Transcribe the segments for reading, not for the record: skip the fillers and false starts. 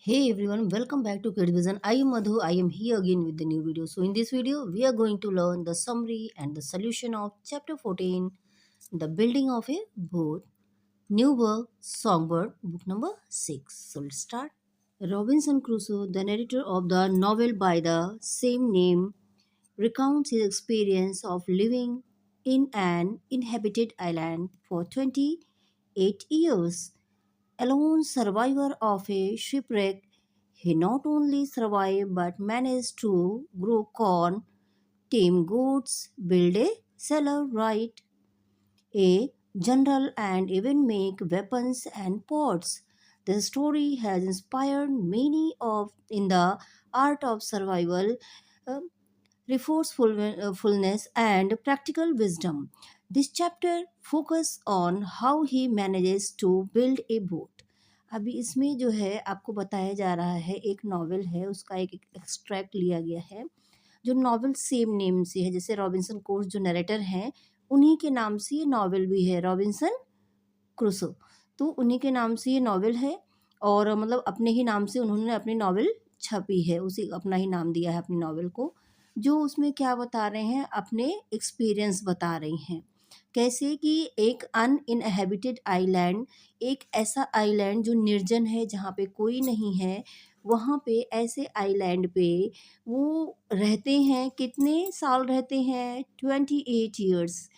Hey everyone, welcome back to Kid Vision. I am Madhu. I am here again with the new video. So in this video, we are going to learn the summary and the solution of chapter 14, The Building of a Boat. New work, Songbird, book number 6. So let's start. Robinson Crusoe, the narrator of the novel by the same name, recounts his experience of living in an inhabited island for 28 years. A lone survivor of a shipwreck, he not only survived but managed to grow corn, tame goats, build a cellar, write a general, and even make weapons and pots. The story has inspired many of in the art of survival, uh, resourcefulness, and practical wisdom. This chapter focus on how he manages to build a boat. अभी इसमें जो है आपको बताया जा रहा है एक नॉवेल है उसका एक एक्सट्रैक्ट लिया गया है जो नॉवेल सेम नेम से है जैसे रॉबिन्सन क्रूसो जो नरेटर हैं उन्हीं के नाम से ये नॉवेल भी है रॉबिन्सन क्रूसो। तो उन्हीं के नाम से ये नॉवेल है और मतलब अपने ही नाम से उन्होंने अपनी नॉवेल छपी है उसी अपना ही नाम दिया है अपनी नॉवेल को। जो उसमें क्या बता रहे हैं अपने एक्सपीरियंस बता रही हैं कैसे कि एक अनइनहेबिटेड आइलैंड एक ऐसा आइलैंड जो निर्जन है जहाँ पे कोई नहीं है वहाँ पे ऐसे आइलैंड पे वो रहते हैं कितने साल रहते हैं 28 ईयर्स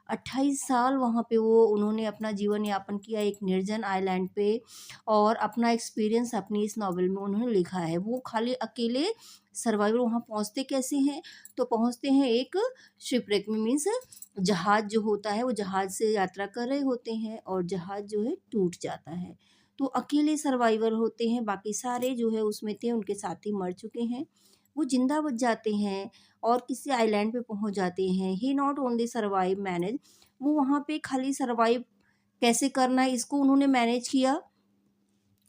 28 साल वहाँ पे वो उन्होंने अपना जीवन यापन किया एक निर्जन आइलैंड पे और अपना एक्सपीरियंस अपनी इस नॉवेल में उन्होंने लिखा है। वो खाली अकेले सर्वाइवर वहाँ पहुँचते कैसे हैं तो पहुँचते हैं एक शिपरेक में मीन्स जहाज़ जो होता है वो जहाज़ से यात्रा कर रहे होते हैं और जहाज़ जो है टूट जाता है। तो अकेले सर्वाइवर होते हैं बाकी सारे जो है उसमें थे उनके साथी मर चुके हैं। वो ज़िंदा बच जाते हैं और किसी आइलैंड पे पहुँच जाते हैं। ही नॉट ओनली सर्वाइव मैनेज वो वहाँ पे खाली सर्वाइव कैसे करना है इसको उन्होंने मैनेज किया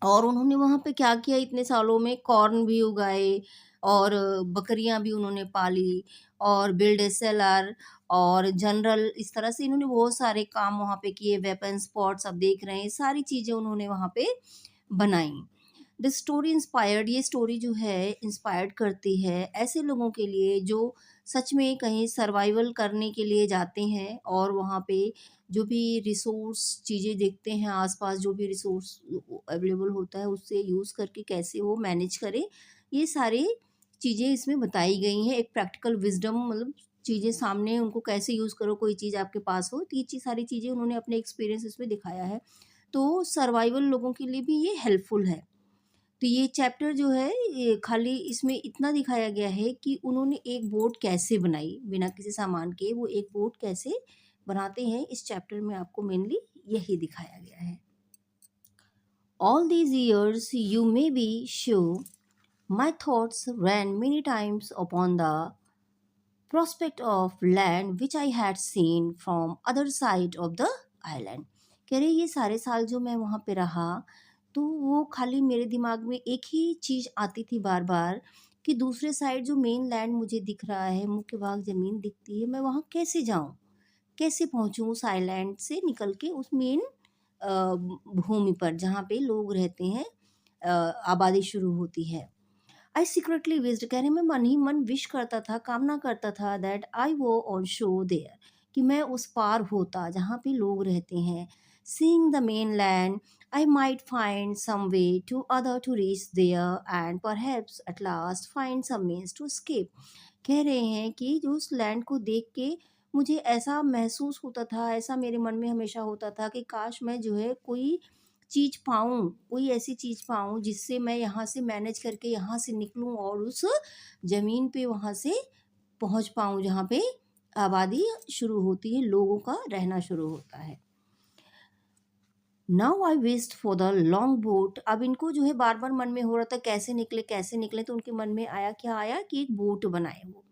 और उन्होंने वहाँ पे क्या किया इतने सालों में कॉर्न भी उगाए और बकरियाँ भी उन्होंने पाली और बिल्ड ए सेलर और जनरल इस तरह से इन्होंने बहुत सारे काम वहाँ पे किए वेपन स्पॉट्स अब देख रहे हैं सारी चीज़ें उन्होंने वहाँ पे बनाई। द स्टोरी इंस्पायर्ड ये स्टोरी जो है इंस्पायर्ड करती है ऐसे लोगों के लिए जो सच में कहीं सर्वाइवल करने के लिए जाते हैं और वहाँ पे जो भी रिसोर्स चीज़ें देखते हैं आसपास जो भी रिसोर्स अवेलेबल होता है उससे यूज़ करके कैसे वो मैनेज करें ये सारी चीज़ें इसमें बताई गई हैं एक प्रैक्टिकल विजडम मतलब चीज़ें सामने उनको कैसे यूज़ करो कोई चीज़ आपके पास हो तो ये सारी चीज़ें उन्होंने अपने एक्सपीरियंस इसमें दिखाया है। तो सर्वाइवल लोगों के लिए भी ये हेल्पफुल है। तो ये चैप्टर जो है ये खाली इसमें इतना दिखाया गया है कि उन्होंने एक बोट कैसे बनाई बिना किसी सामान के वो एक बोट कैसे बनाते हैं इस चैप्टर में आपको मेनली यही दिखाया गया है। All these years you may be sure my thoughts ran many times upon the prospect of land which I had seen from other side of the island। कह रहे ये सारे साल जो मैं वहाँ पे रहा तो वो खाली मेरे दिमाग में एक ही चीज़ आती थी बार बार कि दूसरे साइड जो मेन लैंड मुझे दिख रहा है मुख्य भाग ज़मीन दिखती है मैं वहाँ कैसे जाऊँ कैसे पहुँचूँ उस आइलैंड से निकल के उस मेन भूमि पर जहाँ पे लोग रहते हैं आबादी शुरू होती है। आई सीक्रेटली विश्ड कह रहे मैं मन ही मन विश करता था कामना करता था दैट आई वो ऑन शो देयर कि मैं उस पार होता जहाँ पे लोग रहते हैं। Seeing the mainland I might find some way to other to reach there and perhaps at last find some means to escape। कह रहे हैं कि जो उस लैंड को देख के मुझे ऐसा महसूस होता था ऐसा मेरे मन में हमेशा होता था कि काश मैं जो है कोई चीज़ पाऊँ, कोई ऐसी चीज़ पाऊँ जिससे मैं यहाँ से मैनेज करके यहाँ से निकलूँ और उस ज़मीन पे वहाँ से पहुँच पाऊँ जहाँ पे आबादी शुरू होती है, लोगों का रहना शुरू होता है। Now I wished for the long boat. अब इनको जो है बार-बार मन में हो रहा था कैसे निकले तो उनके मन में आया क्या आया कि एक बोट बनाए वो।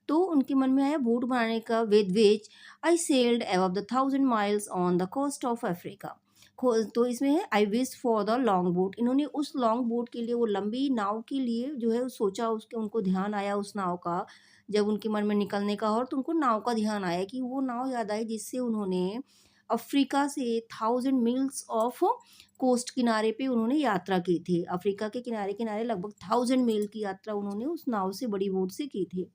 तो उनके मन में आया बोट बनाने का with which I sailed above the 1000 miles on the coast of Africa. तो इसमें है I wish for the long boat इन्होंने उस लॉन्ग बोट के लिए वो लंबी नाव के लिए जो है सोचा उसके उनको ध्यान आया उस नाव का जब उनके मन में निकलने का और तो उनको नाव का ध्यान आया कि वो नाव याद आई जिससे उन्होंने अफ्रीका से 1000 मील्स ऑफ कोस्ट किनारे पे उन्होंने यात्रा की थी। अफ्रीका के किनारे किनारे लगभग 1000 मील की यात्रा उन्होंने उस नाव से, बड़ी बोट से की थी।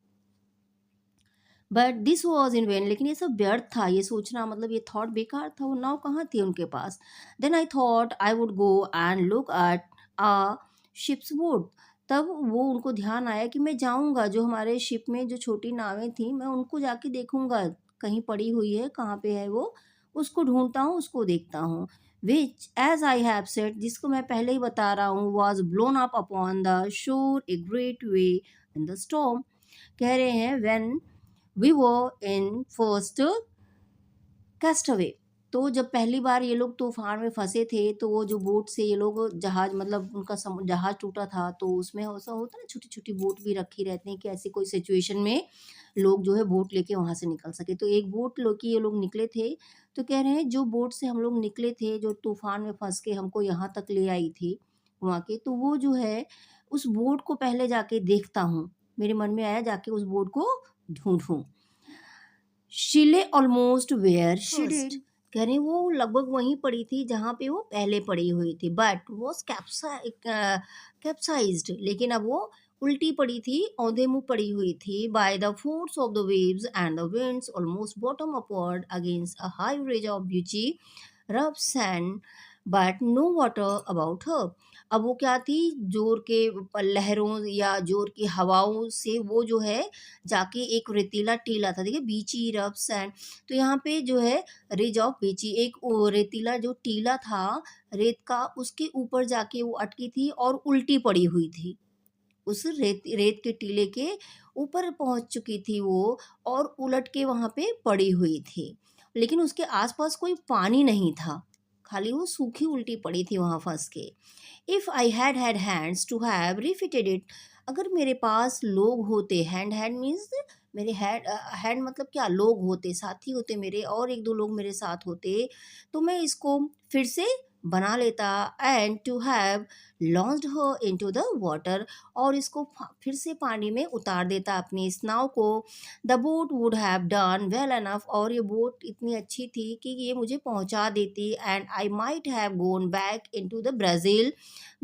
But this was in when, लेकिन ये सब व्यर्थ था, ये सोचना मतलब ये थॉट बेकार था, वो नाव कहाँ थी उनके पास। Then I thought I would go and look at a ship's boat. तब वो उनको ध्यान आया कि मैं जाऊंगा, जो हमारे शिप में जो छोटी नावें थी मैं उनको जाके देखूंगा, कहीं पड़ी हुई है, कहाँ पे है वो, उसको ढूंढता हूँ, उसको देखता हूँ। Which as I have said, जिसको मैं पहले ही बता रहा हूँ, was blown up upon the shore a great way in the storm. कह रहे हैं when we were in first cast away. तो जब पहली बार ये लोग तूफान में फंसे थे, तो वो जो बोट से ये लोग जहाज, मतलब उनका जहाज टूटा था, तो उसमें ऐसा होता है ना, छोटी छोटी बोट भी रखी रहती हैं कि ऐसी कोई सिचुएशन में लोग जो है बोट लेके वहां से निकल सके। तो एक बोट लेके ये लोग निकले थे। तो कह रहे हैं जो बोट से हम लोग निकले थे, जो तूफान में फंस के हमको यहाँ तक ले आई थी वहाँ के, तो वो जो है उस बोट को पहले जाके देखता हूँ। मेरे मन में आया जाके उस बोट को ढूंढूं। She lay almost where She first, did. कह रहे वो लगभग वहीं पड़ी थी जहाँ पे वो पहले पड़ी हुई थी, बट वॉज कैप्साइज्ड, लेकिन अब वो उल्टी पड़ी थी, औंधे मुंह पड़ी हुई थी। By the force of the waves and the winds almost bottom upward against a high ridge of beauty rough sand, but no water about her. अब वो क्या थी, जोर के लहरों या जोर की हवाओं से वो जो है जाके एक रेतीला टीला था, देखिए बीची रफ सैंड। तो यहाँ पे जो है रिज ऑफ बीची, एक रेतीला जो टीला था रेत का, उसके ऊपर जाके वो अटकी थी और उल्टी पड़ी हुई थी। उस रेत रेत के टीले के ऊपर पहुंच चुकी थी वो, और उलट के वहां पे पड़ी हुई थी। लेकिन उसके आसपास कोई पानी नहीं था, खाली वो सूखी उल्टी पड़ी थी वहां फंस के। If I had had hands to have refitted it, अगर मेरे पास लोग होते, हैंड मीन्स मेरे हैंड मतलब क्या, लोग होते, साथी होते मेरे, और एक दो लोग मेरे साथ होते, तो मैं इसको फिर से बना लेता। And to have launched her into the water, और इसको फिर से पानी में उतार देता अपनी इस नाव को। The boat would have done well enough, और ये बोट इतनी अच्छी थी कि ये मुझे पहुंचा देती। And I might have gone back into the Brazil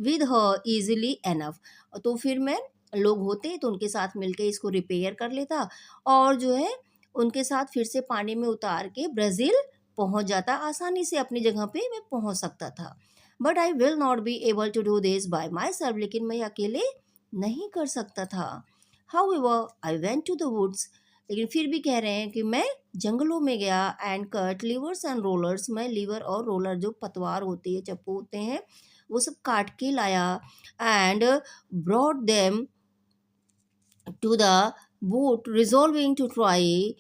with her easily enough, तो फिर मैं, लोग होते तो उनके साथ मिलके इसको रिपेयर कर लेता, और जो है उनके साथ फिर से पानी में उतार के ब्राज़ील पहुंच जाता, आसानी से अपनी जगह पे मैं पहुंच सकता था। But I will not be able to do this by myself, लेकिन मैं अकेले नहीं कर सकता था। However I went to the woods, लेकिन फिर भी कह रहे हैं कि मैं जंगलों में गया। And cut levers and rollers, मैं लीवर और रोलर, जो पतवार होती है, चप्पू होते हैं, वो सब काट के लाया। And brought them to the boat resolving to try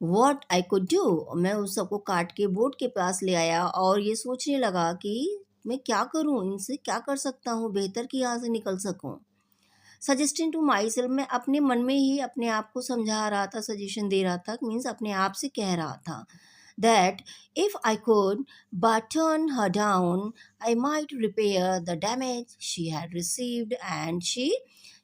what I could do, मैं उस सबको काट के बोट के पास ले आया और ये सोचने लगा कि मैं क्या करूं, इनसे क्या कर सकता हूं बेहतर कि यहाँ से निकल सकूं। सजेस्टिंग टू माई सेल्फ, मैं अपने मन में ही अपने आप को समझा रहा था, सजेशन दे रहा था, मीन्स अपने आप से कह रहा था that if I could but turn her down, I might repair the damage she had received, and she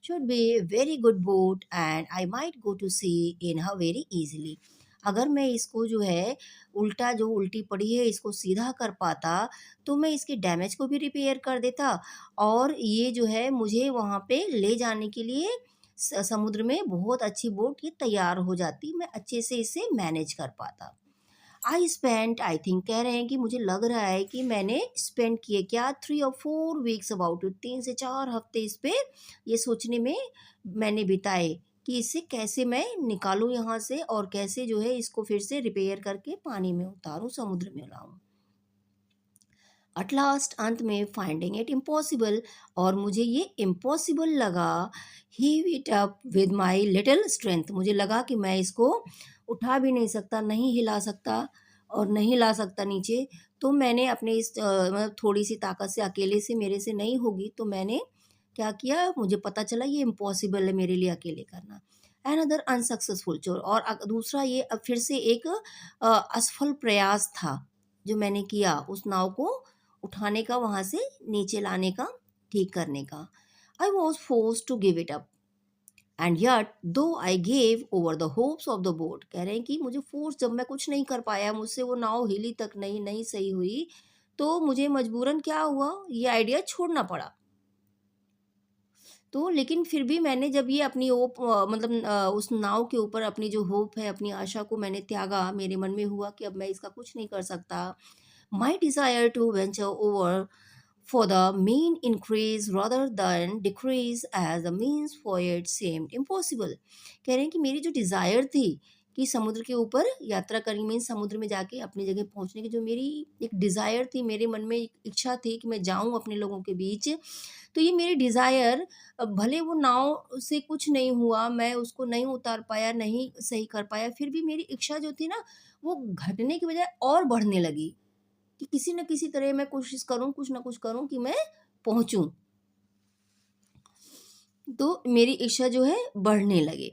should be a very good boat, and I might go to sea in her very easily. अगर मैं इसको जो है उल्टा, जो उल्टी पड़ी है, इसको सीधा कर पाता, तो मैं इसके डैमेज को भी रिपेयर कर देता, और ये जो है मुझे वहाँ पे ले जाने के लिए समुद्र में बहुत अच्छी बोट ये तैयार हो जाती, मैं अच्छे से इसे मैनेज कर पाता। आई स्पेंट, आई थिंक कह रहे हैं कि मुझे लग रहा है कि मैंने स्पेंड किए क्या, 3 or 4 वीक्स अबाउट इट, 3 से 4 हफ्ते इस पे ये सोचने में मैंने बिताए कि इसे कैसे मैं निकालूं यहाँ से, और कैसे जो है इसको फिर से रिपेयर करके पानी में उतारूं, समुद्र में लाऊं। एट लास्ट, अंत में, फाइंडिंग इट इम्पॉसिबल, और मुझे ये इम्पॉसिबल लगा, heave it up with my little strength, मुझे लगा कि मैं इसको उठा भी नहीं सकता, नहीं हिला सकता और नहीं ला सकता नीचे। तो मैंने अपने इस मतलब थोड़ी सी ताकत से, अकेले से मेरे से नहीं होगी, तो मैंने क्या किया, मुझे पता चला ये इम्पॉसिबल है मेरे लिए अकेले करना। अनदर अनसक्सेसफुल चोर, और दूसरा ये अब फिर से एक असफल प्रयास था जो मैंने किया उस नाव को उठाने का, वहाँ से नीचे लाने का, ठीक करने का। I was force to give it up, and yet though I gave over the hopes of the boat, कह रहे हैं कि मुझे फोर्स, जब मैं कुछ नहीं कर पाया, मुझसे वो नाव हिली तक नहीं, नहीं सही हुई, तो मुझे मजबूरन क्या हुआ, ये आइडिया छोड़ना पड़ा। तो लेकिन फिर भी मैंने जब ये अपनी होप मतलब उस नाव के ऊपर अपनी जो होप है, अपनी आशा को मैंने त्यागा, मेरे मन में हुआ कि अब मैं इसका कुछ नहीं कर सकता। My desire to venture over for the mean increase rather than decrease as the means for it seemed impossible। कह रहे हैं कि मेरी जो डिज़ायर थी कि समुद्र के ऊपर यात्रा करनी, मीन समुद्र में जाके अपनी जगह पहुंचने की जो मेरी एक डिज़ायर थी, मेरे मन में एक इच्छा थी कि मैं जाऊं अपने लोगों के बीच, तो ये मेरी डिज़ायर, भले वो नाव से कुछ नहीं हुआ, मैं उसको नहीं उतार पाया, नहीं सही कर पाया, फिर भी मेरी इच्छा जो थी ना, वो घटने की बजाय और बढ़ने लगी कि किसी न किसी तरह मैं कोशिश करूँ, कुछ ना कुछ करूँ कि मैं पहुँचूँ। तो मेरी इच्छा जो है बढ़ने लगे।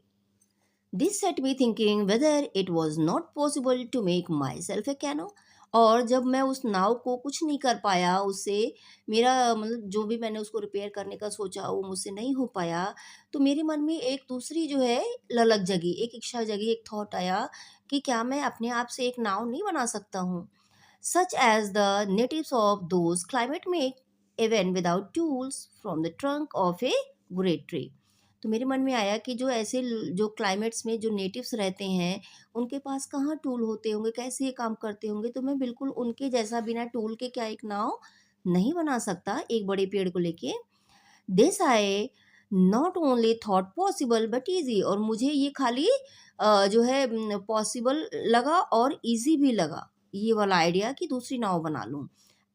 This set me thinking whether it was not possible to make myself a canoe. और जब मैं उस नाव को कुछ नहीं कर पाया, उससे मेरा मतलब जो भी मैंने उसको रिपेयर करने का सोचा वो मुझसे नहीं हो पाया, तो मेरे मन में एक दूसरी जो है ललक जगी, एक इच्छा जगी, एक थॉट आया कि क्या मैं अपने आप से एक नाव नहीं बना सकता हूँ, such as the natives of those climate make, even without tools from the trunk of a great tree। तो मेरे मन में आया कि जो ऐसे जो क्लाइमेट्स में जो नेटिव्स रहते हैं, उनके पास कहाँ टूल होते होंगे, कैसे ये काम करते होंगे, तो मैं बिल्कुल उनके जैसा बिना टूल के क्या एक नाव नहीं बना सकता एक बड़े पेड़ को लेके। This I not only thought possible but easy, और मुझे ये खाली जो है पॉसिबल लगा और इजी भी लगा ये वाला आइडिया कि दूसरी नाव बना लूं।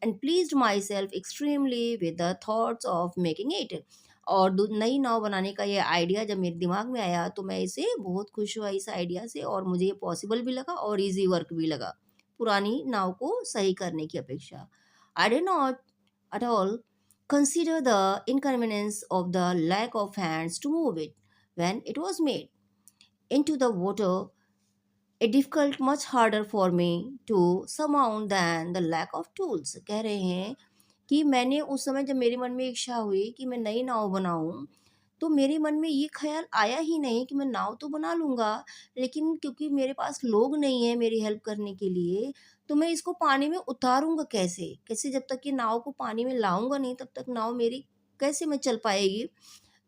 And pleased my self extremely with the thoughts of making it. और नई नाव बनाने का ये आइडिया जब मेरे दिमाग में आया तो मैं इसे बहुत खुश हुआ इस आइडिया से, और मुझे ये पॉसिबल भी लगा और इजी वर्क भी लगा पुरानी नाव को सही करने की अपेक्षा। आई did not at all consider the inconvenience of the lack of hands to move it when it was made into the water, a difficult much harder for me to surmount than the lack of tools। कह रहे हैं कि मैंने उस समय जब मेरे मन में इच्छा हुई कि मैं नई नाव बनाऊं, तो मेरे मन में ये ख्याल आया ही नहीं कि मैं नाव तो बना लूँगा, लेकिन क्योंकि मेरे पास लोग नहीं हैं मेरी हेल्प करने के लिए, तो मैं इसको पानी में उतारूँगा कैसे? कैसे जब तक ये नाव को पानी में लाऊँगा नहीं, तब तक नाव मेरी कैसे में चल पाएगी?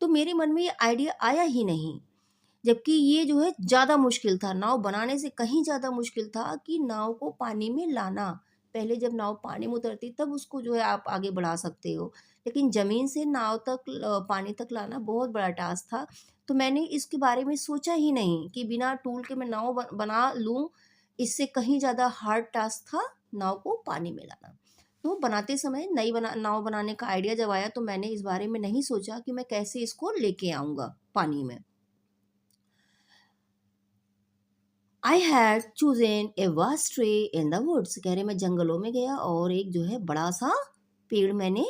तो मेरे मन में ये आइडिया आया ही नहीं। जबकि ये जो है ज़्यादा मुश्किल था, नाव बनाने से कहीं ज़्यादा मुश्किल था कि नाव को पानी में लाना। पहले जब नाव पानी में उतरती तब उसको जो है आप आगे बढ़ा सकते हो, लेकिन ज़मीन से नाव तक पानी तक लाना बहुत बड़ा टास्क था। तो मैंने इसके बारे में सोचा ही नहीं कि बिना टूल के मैं नाव बना लूँ, इससे कहीं ज़्यादा हार्ड टास्क था नाव को पानी में लाना। तो बनाते समय नई नाव बनाने का आइडिया जब आया तो मैंने इस बारे में नहीं सोचा कि मैं कैसे इसको लेके आऊँगा पानी में। I had chosen a vast tree in the woods, कह रहे मैं जंगलों में गया और एक जो है बड़ा सा पेड़ मैंने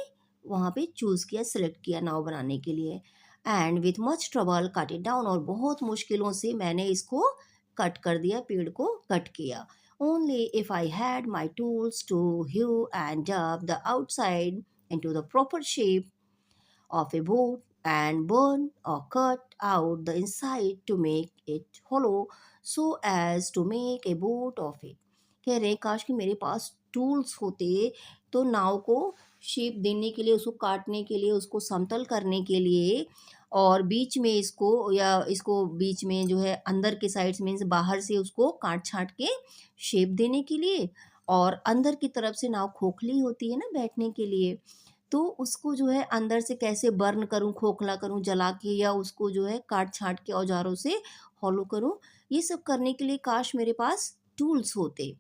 वहाँ पे चूज किया, सेलेक्ट किया नाव बनाने के लिए। And with much trouble cut it down, और बहुत मुश्किलों से मैंने इसको कट कर दिया, पेड़ को कट किया। Only if I had my tools to hew and dub the outside into the proper shape of a boat and burn or cut out the inside to make it hollow so as to make a boat of it। कह रहे हैं काश कि मेरे पास tools होते तो नाव को shape देने के लिए, उसको काटने के लिए, उसको समतल करने के लिए, और बीच में इसको या इसको बीच में जो है अंदर के साइड्स में बाहर से उसको काट छाट के शेप देने के लिए, और अंदर की तरफ से नाव खोखली होती है ना बैठने के लिए, तो उसको जो है अंदर से कैसे बर्न करूँ, खोखला करूँ जला के, या उसको जो है काट-छाँट के औज़ारों से हॉलो करूँ। ये सब करने के लिए काश मेरे पास टूल्स होते।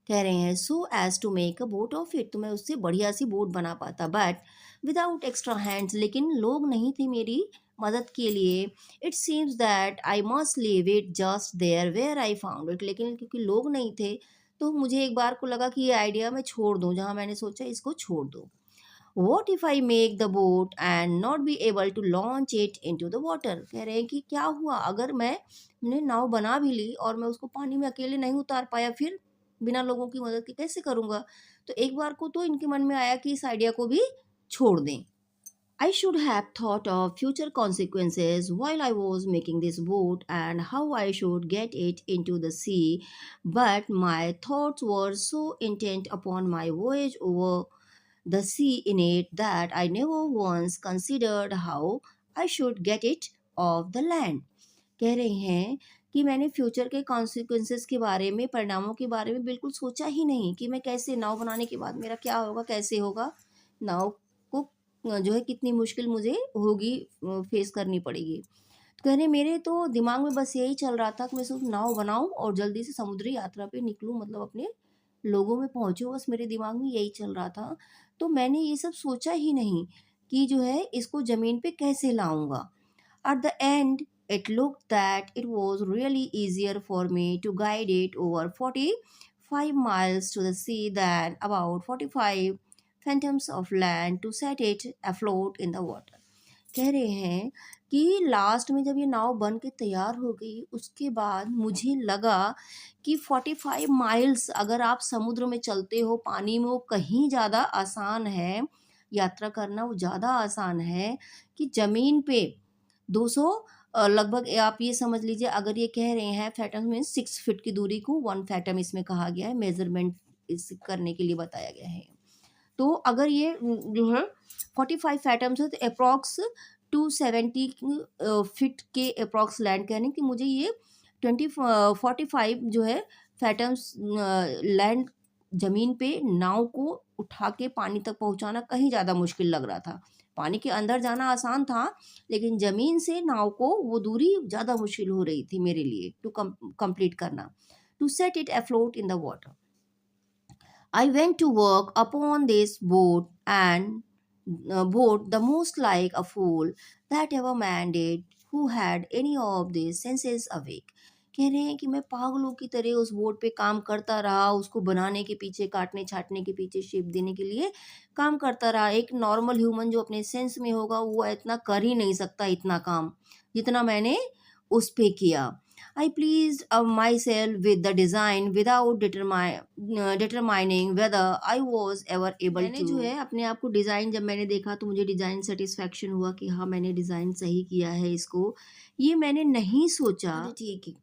कह रहे हैं so as to make a boat of it, तो मैं उससे बढ़िया-सी बोट बना पाता, बट विदाउट एक्स्ट्रा हैंड्स, लेकिन लोग नहीं थे मेरी मदद के लिए। It seems that I must leave it just there where I found it, लेकिन क्योंकि लोग नहीं थे, तो मुझे एक बार को लगा कि ये आइडिया मैं छोड़ दूँ, जहाँ मैंने सोचा इसको छोड़ दूँ। What if I make the boat and not be able to launch it into the water? कह रहे हैं कि क्या हुआ अगर मैंने नाव बना भी ली और मैं उसको पानी में अकेले नहीं उतार पाया, फिर बिना लोगों की मदद के कैसे करूँगा? तो एक बार को तो इनके मन में आया कि इस आइडिया को भी छोड़ दें। I should have thought of future consequences while I was making this boat and how I should get it into the sea, but my thoughts were so intent upon my voyage over the sea in it that I never once considered how I should get it off the land. कह रहे हैं कि मैंने future के consequences के बारे में, परिणामों के बारे में बिल्कुल सोचा ही नहीं कि मैं कैसे नाव बनाने के बाद मेरा क्या होगा, कैसे होगा, नाव को जो है कितनी मुश्किल मुझे होगी, फेस करनी पड़ेगी। तो कह रहे मेरे तो दिमाग में बस यही चल रहा था कि मैं सिर्फ नाव बनाऊं और जल्दी से समुद्री यात्रा पे निकलूं, मतलब अपने लोगों में पहुंचूं, बस मेरे दिमाग में यही चल रहा था। तो मैंने ये सब सोचा ही नहीं कि जो है इसको ज़मीन पे कैसे लाऊंगा। At the end, it looked that it was really easier for me to guide it over 45 miles to the sea than about 45 fathoms of land to set it afloat in the water. कह रहे हैं कि last में जब ये नाव बन के तैयार हो गई उसके बाद मुझे लगा कि 45 माइल्स अगर आप समुद्र में चलते हो पानी में, वो कहीं ज़्यादा आसान है, यात्रा करना वो ज़्यादा आसान है कि ज़मीन पे 200 लगभग आप ये समझ लीजिए, अगर ये कह रहे हैं फैटम में 6 फीट की दूरी को 1 फैटम इसमें कहा गया है, मेजरमेंट इस करने के लिए बताया गया है। तो अगर ये जो है 45 फैटम्स है तो अप्रॉक्स 270 फीट के अप्रॉक्स लैंड कहने कि मुझे ये 45 जो है फैटम्स लैंड ज़मीन पे नाव को उठा के पानी तक पहुंचाना कहीं ज़्यादा मुश्किल लग रहा था। पानी के अंदर जाना आसान था, लेकिन ज़मीन से नाव को वो दूरी ज़्यादा मुश्किल हो रही थी मेरे लिए टू कंप्लीट करना, to set it afloat in the water. I went to work upon this boat the most like a fool that ever man did who had any of these senses awake. कह रहे हैं कि मैं पागलों की तरह उस बोट पे काम करता रहा, उसको बनाने के पीछे, काटने छाटने के पीछे, शेप देने के लिए काम करता रहा। एक नॉर्मल ह्यूमन जो अपने सेंस में होगा वो इतना कर ही नहीं सकता, इतना काम जितना मैंने उस पे किया। I pleased myself with the design without determining whether I was ever able मैंने to जो है अपने आप को डिज़ाइन, जब मैंने देखा तो मुझे डिज़ाइन सेटिस्फेक्शन हुआ कि हाँ मैंने डिज़ाइन सही किया है इसको, ये मैंने नहीं सोचा। ठीक है,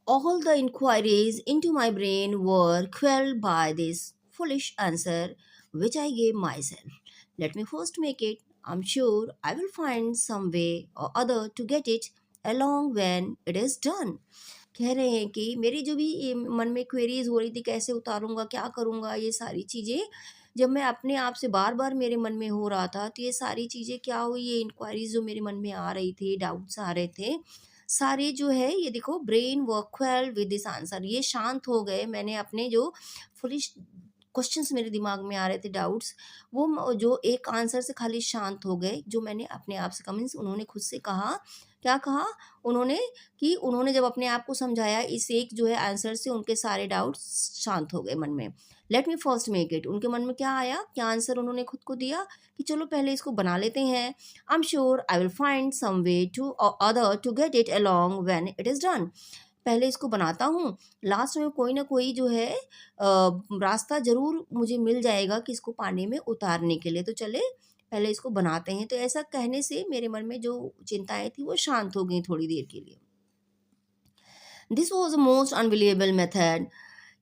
all the inquiries into my brain were quelled by this foolish answer which I gave myself. Let me first make it. I'm sure I will find some way or other to get it along when it is done. कह रहे हैं कि मेरी जो भी मन में queries हो रही थी, कैसे उतारूंगा, क्या करूंगा, ये सारी चीज़ें जब मैं अपने आप से बार बार मेरे मन में हो रहा था, तो ये सारी चीज़ें क्या हुई, ये इंक्वायरीज जो मेरे मन में आ रही थी, डाउट्स आ रहे थे, सारे जो है ये देखो brain work quail with this answer, ये शांत हो गए। मैंने अपने जो फुलिश क्वेश्चंस मेरे दिमाग में आ रहे थे, डाउट्स, वो जो एक आंसर से खाली शांत हो गए, जो मैंने अपने आप से कहा, मीन्स उन्होंने खुद से कहा, क्या कहा उन्होंने, कि उन्होंने जब अपने आप को समझाया इस एक जो है आंसर से, उनके सारे डाउट्स शांत हो गए मन में। Let me first make it, उनके मन में क्या आया, क्या आंसर उन्होंने खुद को दिया कि चलो पहले इसको बना लेते हैं। I am sure I will find some way to other to get it along when it is done. पहले इसको बनाता हूँ, लास्ट में कोई ना कोई जो है रास्ता ज़रूर मुझे मिल जाएगा कि इसको पानी में उतारने के लिए, तो चले पहले इसको बनाते हैं। तो ऐसा कहने से मेरे मन में जो चिंताएं थी वो शांत हो गई थोड़ी देर के लिए। This was a most unbelievable method,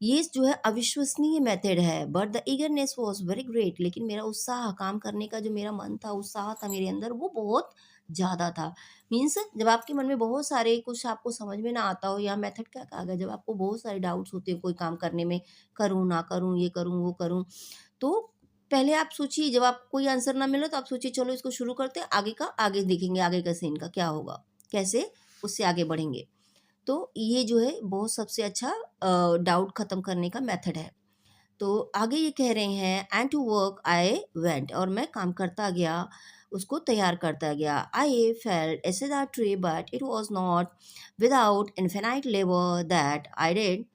ये जो है अविश्वसनीय मेथड है, but the eagerness was very great, लेकिन मेरा उत्साह, काम करने का जो मेरा मन था, उत्साह था मेरे अंदर, वो बहुत ज़्यादा था। मीन्स जब आपके मन में बहुत सारे कुछ आपको समझ में ना आता हो, या मेथड क्या कहा गया, जब आपको बहुत सारे डाउट्स होते हैं कोई काम करने में, करूँ ना करूँ, ये करूँ वो करूँ, तो पहले आप सोचिए, जब आपको कोई आंसर ना मिले तो आप सोचिए चलो इसको शुरू करते हैं, आगे का आगे देखेंगे, आगे का सीन का क्या होगा, कैसे उससे आगे बढ़ेंगे। तो ये जो है बहुत सबसे अच्छा डाउट ख़त्म करने का मेथड है। तो आगे ये कह रहे हैं and to work I went, और मैं काम करता गया, उसको तैयार करता गया। I felt as the tree but it was not without infinite labour that I did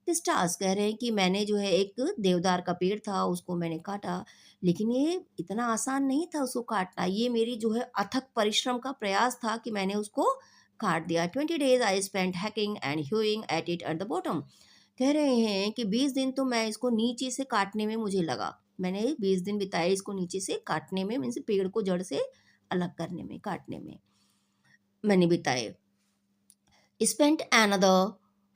this task. कह रहे हैं कि मैंने जो है एक देवदार का पेड़ था, उसको मैंने काटा, लेकिन ये इतना आसान नहीं था उसको काटना, ये मेरी जो है अथक परिश्रम का प्रयास था कि मैंने उसको काट दिया। 20 days I spent hacking and hewing at it at the bottom. कह रहे हैं कि 20 दिन तो मैं इसको नीचे से काटने में मुझे लगा, मैंने 20 दिन बिताए इसको नीचे से काटने में, मीन्स पेड़ को जड़ से अलग करने में, काटने में मैंने बिताए. Spent another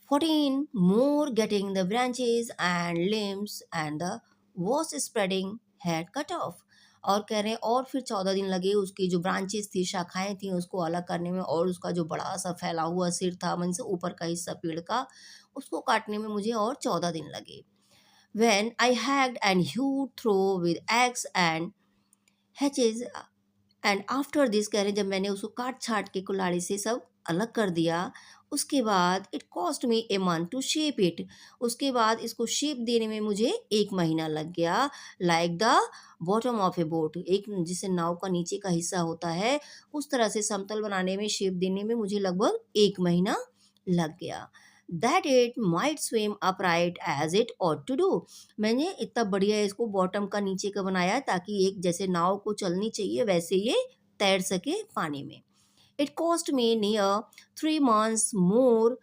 14 more getting the branches and limbs and the was spreading head cut off. और कह रहे हैं और फिर 14 दिन लगे उसकी जो ब्रांचेस थी, शाखाएं थी, उसको अलग करने में, और उसका जो बड़ा सा फैला हुआ सिर था, मन से ऊपर का हिस्सा पेड़ का, उसको काटने में मुझे और 14 दिन लगे. When I hacked and hewed through with axe and hatches and after this कह रहे हैं जब मैंने उसको काट छाट के कुल्हाड़ी से सब अलग कर दिया, उसके बाद it cost me a month to shape it. उसके बाद इसको शेप देने में मुझे 1 महीना लग गया. Like the bottom of A boat, एक जिसे नाव का नीचे का हिस्सा होता है, उस तरह से समतल बनाने में, शेप देने में मुझे लगभग 1 महीना लग गया. That it might swim upright as it ought to do. मैंने इतना बढ़िया इसको बॉटम का नीचे का बनाया ताकि एक जैसे नाव को चलनी चाहिए वैसे ये तैर सके पानी में. It cost me near 3 months more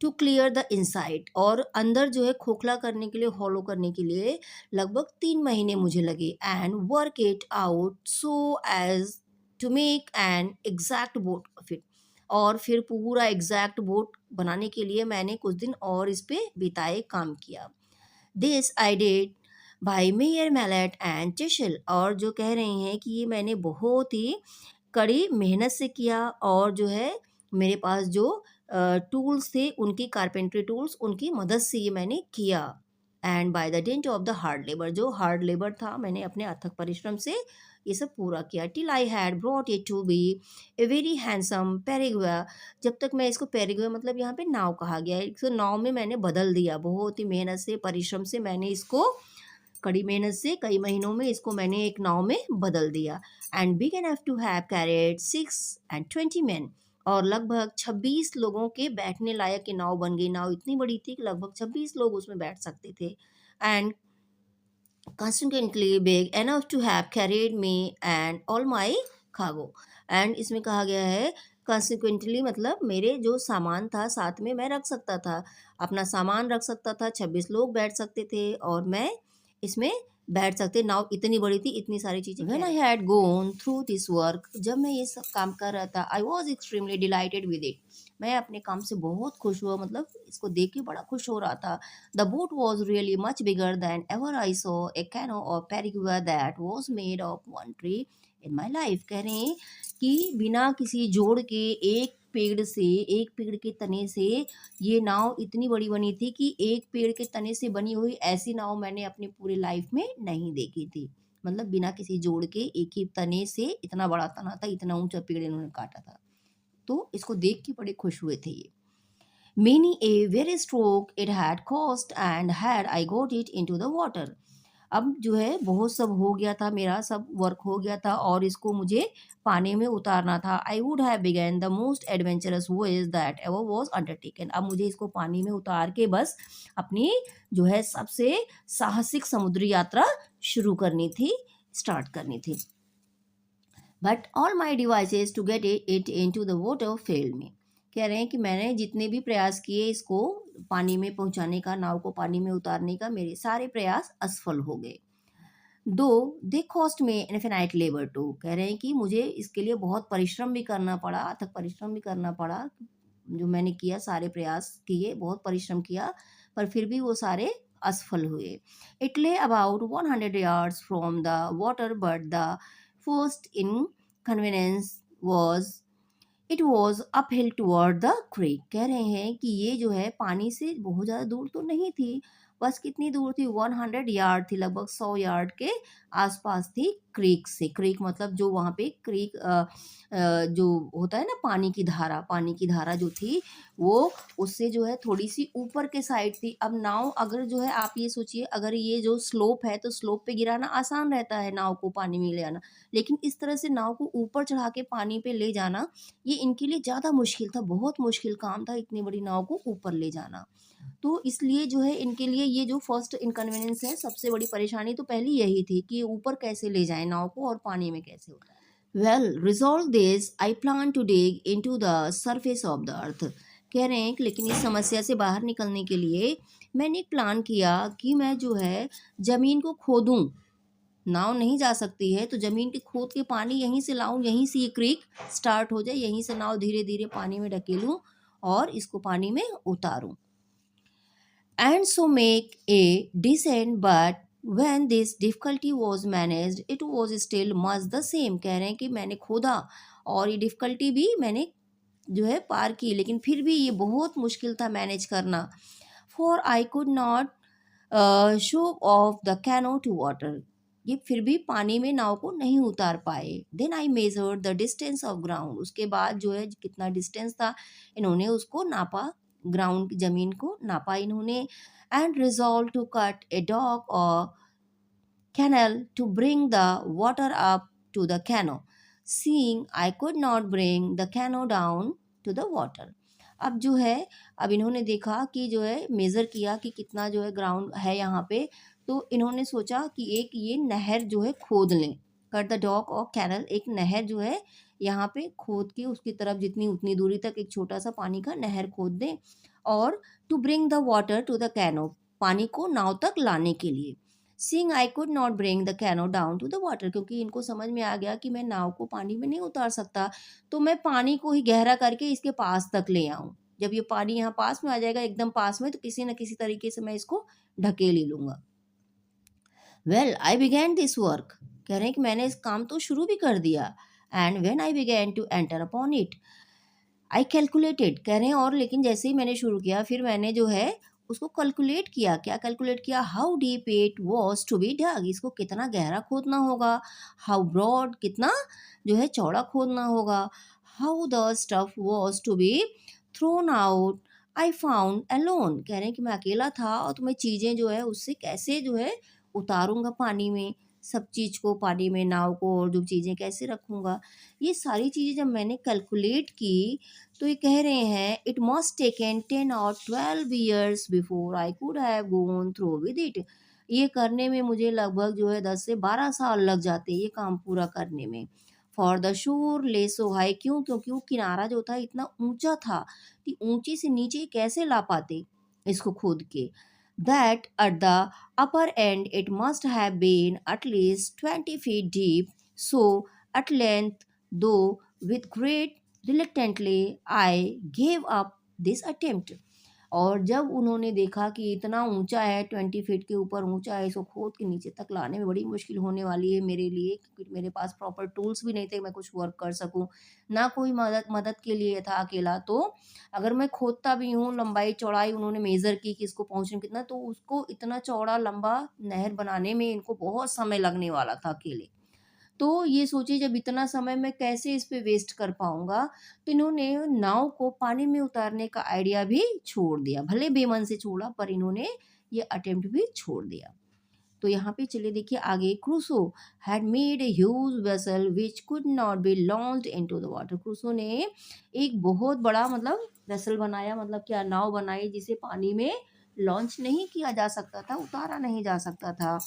to clear the inside. और अंदर जो है खोखला करने के लिए, हॉलो करने के लिए लगभग 3 महीने मुझे लगे. And work it out so as to make an exact boat of it. और फिर पूरा एग्जैक्ट बोट बनाने के लिए मैंने कुछ दिन और इस पे बिताए, काम किया. This I did by mere mallet and chisel. और जो कह रहे हैं कि ये मैंने बहुत ही कड़ी मेहनत से किया, और जो है मेरे पास जो टूल्स थे, उनकी कारपेंट्री टूल्स, उनकी मदद से ये मैंने किया. And by the dint of the hard labour, जो हार्ड लेबर था, मैंने अपने अथक परिश्रम से ये सब पूरा किया. Till I had brought it to be a very handsome periagua. जब तक मैं इसको, पेरिग्वा मतलब यहाँ पे नाव कहा गया है, इसको नाव में मैंने बदल दिया. बहुत ही मेहनत से, परिश्रम से मैंने इसको, कड़ी मेहनत से कई महीनों में इसको मैंने एक नाव में बदल दिया. And big enough to have carried 6 and 20 men. और लगभग 26 लोगों के बैठने लायक की नाव बन गई. नाव इतनी बड़ी थी कि लगभग 26 लोग उसमें बैठ सकते थे. And consequently big enough to have carried me and all my cargo. And इसमें कहा गया है consequently मतलब मेरे जो सामान था साथ में मैं रख सकता था, अपना सामान रख सकता था, 26 लोग बैठ सकते थे और मैं इसमें बैठ सकते. नाव इतनी बड़ी थी, इतनी सारी चीज़ें. When I had gone through this work, जब मैं ये सब काम कर रहा था, I was extremely delighted with it. मैं अपने काम से बहुत खुश हुआ, मतलब इसको देख के बड़ा खुश हो रहा था. The boat was really much bigger than ever I saw a canoe or perigua that was made of one tree in my life. कह रहे हैं कि बिना किसी जोड़ के एक पेड़ के तने से ये नाव इतनी बड़ी बनी थी कि एक पेड़ के तने से बनी हुई ऐसी नाव मैंने अपनी पूरी लाइफ में नहीं देखी थी. मतलब बिना किसी जोड़ के एक ही तने से इतना बड़ा तना था, इतना ऊंचा पेड़ इन्होंने काटा था. तो इसको देख के बड़े खुश हुए थे ये. Many a very stroke it had cost and had I got it into the water. अब जो है बहुत सब हो गया था, मेरा सब वर्क हो गया था और इसको मुझे पानी में उतारना था. I would have begun the most adventurous voyage that ever was undertaken. अब मुझे इसको पानी में उतार के बस अपनी जो है सबसे साहसिक समुद्री यात्रा शुरू करनी थी, स्टार्ट करनी थी. But all my devices to get it into the water failed me. कह रहे हैं कि मैंने जितने भी प्रयास किए इसको पानी में पहुंचाने का, नाव को पानी में उतारने का, मेरे सारे प्रयास असफल हो गए. दो दे कॉस्ट में इनफिनाइट लेबर टू. कह रहे हैं कि मुझे इसके लिए बहुत परिश्रम भी करना पड़ा, अथक परिश्रम भी करना पड़ा. जो मैंने किया, सारे प्रयास किए, बहुत परिश्रम किया, पर फिर भी वो सारे असफल हुए. इट ले about 100 yards from the water, but the first inconvenience was it was uphill toward the creek. कह रहे हैं कि ये जो है पानी से बहुत ज़्यादा दूर तो नहीं थी, बस कितनी दूर थी, 100 यार्ड थी, लगभग 100 यार्ड के आसपास थी क्रीक से. क्रीक मतलब जो वहाँ पे क्रीक जो होता है ना, पानी की धारा जो थी वो उससे जो है थोड़ी सी ऊपर के साइड थी. अब नाव अगर जो है, आप ये सोचिए, अगर ये जो स्लोप है तो स्लोप पे गिराना आसान रहता है नाव को पानी में ले आना, लेकिन इस तरह से नाव को ऊपर चढ़ा के पानी पे ले जाना ये इनके लिए ज़्यादा मुश्किल था, बहुत मुश्किल काम था इतनी बड़ी नाव को ऊपर ले जाना. तो इसलिए जो है इनके लिए ये जो फर्स्ट इनकन्वीनियंस है, सबसे बड़ी परेशानी तो पहली यही थी कि ऊपर कैसे ले जाएं नाव को और पानी में कैसे उतारें. Well, resolve this, I plan to dig into the surface of the earth. कह रहे हैं कि लेकिन इस समस्या से बाहर निकलने के लिए मैंने एक प्लान किया कि मैं जो है ज़मीन को खोदूँ। नाव नहीं जा सकती है तो ज़मीन के खोद के पानी यहीं से लाऊं, यहीं से ये क्रीक स्टार्ट हो जाए, यहीं से नाव धीरे धीरे पानी में ढकेलूं और इसको पानी में उतारूं and so make a descent. But when this difficulty was managed it was still much the same. कह रहे हैं कि मैंने खोदा और ये डिफ़िकल्टी भी मैंने जो है पार की, लेकिन फिर भी ये बहुत मुश्किल था मैनेज करना। For I could not shove off the canoe to water. ये फिर भी पानी में नाव को नहीं उतार पाए। Then I measured the distance of ground. उसके बाद जो है कितना डिस्टेंस था इन्होंने उसको नापा, ग्राउंड की ज़मीन को नापा इन्होंने। And resolved to cut a dock or canal to bring the water up to the canoe, seeing I could not bring the canoe down to the water. अब जो है अब इन्होंने देखा कि जो है मेज़र किया कि कितना जो है ग्राउंड है यहाँ पे, तो इन्होंने सोचा कि एक ये नहर जो है खोद लें। कट द डॉक और कैनल, एक नहर जो है यहाँ पे खोद के उसकी तरफ जितनी उतनी दूरी तक एक छोटा सा पानी का नहर खोद दें, और to bring the water to the canoe, पानी को नाव तक लाने के लिए। Seeing I could not bring the canoe down to the water, क्योंकि इनको समझ में आ गया कि मैं नाव को पानी में नहीं उतार सकता, तो मैं पानी को ही गहरा करके इसके पास तक ले आऊं। जब ये पानी यहाँ पास में आ जाएगा, एकदम पास में, तो किसी न किसी तरीके से मैं इसको ढकेल ही लूंगा। Well, I began this work. कह रहे हैं कि मैंने इस काम तो शुरू भी कर दिया। And when I began to enter upon it, I calculated, कह रहे हैं और लेकिन जैसे ही मैंने शुरू किया फिर मैंने जो है उसको कैलकुलेट किया। क्या कैलकुलेट किया? How deep it was to be dug, इसको कितना गहरा खोदना होगा। हाउ ब्रॉड, कितना जो है चौड़ा खोदना होगा। How the stuff was to be thrown out I found alone, कह रहे हैं कि मैं अकेला था और तो मैं चीज़ें जो है उससे कैसे जो है उतारूंगा पानी में, सब चीज़ को पानी में, नाव को और जो चीज़ें कैसे रखूंगा। ये सारी चीज़ें जब मैंने कैलकुलेट की तो ये कह रहे हैं इट मस्ट टेकन 10 और 12 years before I could have gone through with it. ये करने में मुझे लगभग जो है 10 से 12 साल लग जाते ये काम पूरा करने में। फॉर द शोर ले सो हाई, क्यों? क्योंकि वो किनारा जो था इतना ऊंचा था कि ऊंचे से नीचे कैसे ला पाते इसको खोद के। That at the upper end it must have been at least 20 feet deep. So at length, though with great reluctantly, I gave up this attempt. और जब उन्होंने देखा कि इतना ऊंचा है, 20 फीट के ऊपर ऊंचा है, इसको खोद के नीचे तक लाने में बड़ी मुश्किल होने वाली है मेरे लिए, क्योंकि मेरे पास प्रॉपर टूल्स भी नहीं थे मैं कुछ वर्क कर सकूं, ना कोई मदद मदद के लिए था अकेला। तो अगर मैं खोदता भी हूँ, लंबाई चौड़ाई उन्होंने मेज़र की कि इसको पहुँचने में कितना, तो उसको इतना चौड़ा लंबा नहर बनाने में इनको बहुत समय लगने वाला था अकेले। तो ये सोचिए जब इतना समय मैं कैसे इस पे वेस्ट कर पाऊँगा, तो इन्होंने नाव को पानी में उतारने का आइडिया भी छोड़ दिया। भले बेमन से छोड़ा पर इन्होंने ये अटेम्प्ट भी छोड़ दिया। तो यहाँ पे चलिए देखिए आगे। Crusoe had made a huge vessel which could not be launched into the water. Crusoe ने एक बहुत बड़ा मतलब वेसल बनाया, मतलब क्या, नाव बनाई जिसे पानी में लॉन्च नहीं किया जा सकता था, उतारा नहीं जा सकता था।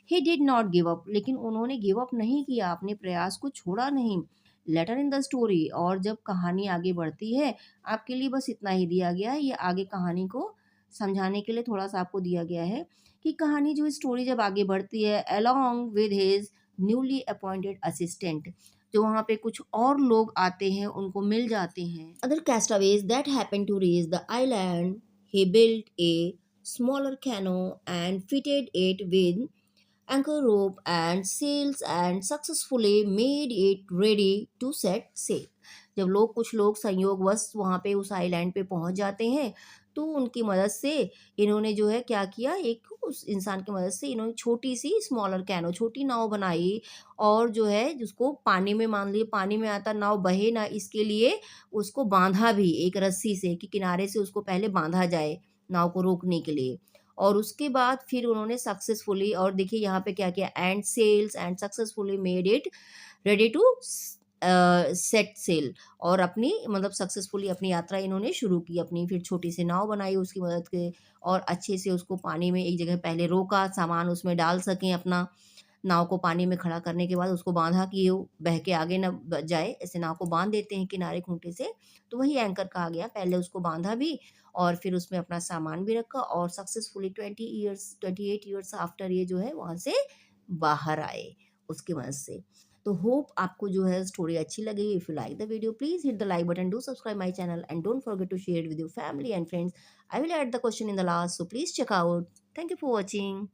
He did not give up, लेकिन उन्होंने गिव अप नहीं किया, अपने प्रयास को छोड़ा नहीं। लेटर इन द स्टोरी, और जब कहानी आगे बढ़ती है, आपके लिए बस इतना ही दिया गया है, ये आगे कहानी को समझाने के लिए थोड़ा सा आपको दिया गया है कि कहानी जो स्टोरी जब आगे बढ़ती है, along with his newly appointed assistant, जो वहाँ पे कुछ और लोग आते हैं, उनको मिल जाते हैं, other castaways that happen to reach the island, he built a smaller canoe and fitted it with anchor rope and sails and successfully made it ready to set sail. जब कुछ लोग संयोगवश वहाँ पे उस आइलैंड पे पहुँच जाते हैं, तो उनकी मदद से इन्होंने जो है क्या किया, एक उस इंसान की मदद से इन्होंने छोटी सी स्मॉलर कैनो, छोटी नाव बनाई, और जो है जिसको पानी में, मान लीजिए पानी में आता नाव बहे ना, इसके लिए उसको बांधा भी एक रस्सी से कि किनारे से उसको पहले बांधा जाए नाव को रोकने के लिए। और उसके बाद फिर उन्होंने सक्सेसफुली, और देखिए यहाँ पे क्या किया, and sails and successfully made it ready to set sail, और अपनी मतलब सक्सेसफुली अपनी यात्रा इन्होंने शुरू की अपनी। फिर छोटी सी नाव बनाई उसकी मदद से, और अच्छे से उसको पानी में एक जगह पहले रोका, सामान उसमें डाल सकें अपना, नाव को पानी में खड़ा करने के बाद उसको बाँधा कि वो बह के आगे ना जाए, ऐसे नाव को बाँध देते हैं किनारे खूंटे से, तो वही एंकर कहा गया। पहले उसको बाँधा भी और फिर उसमें अपना सामान भी रखा और सक्सेसफुली 28 ईयर्स आफ्टर ये जो है वहाँ से बाहर आए उसकी मदद से। तो होप आपको जो है स्टोरी अच्छी लगी। If you like the video please hit the like button, do subscribe my channel and don't forget to share it with your family and friends. I will add the question in the last, so please check out. Thank you for watching.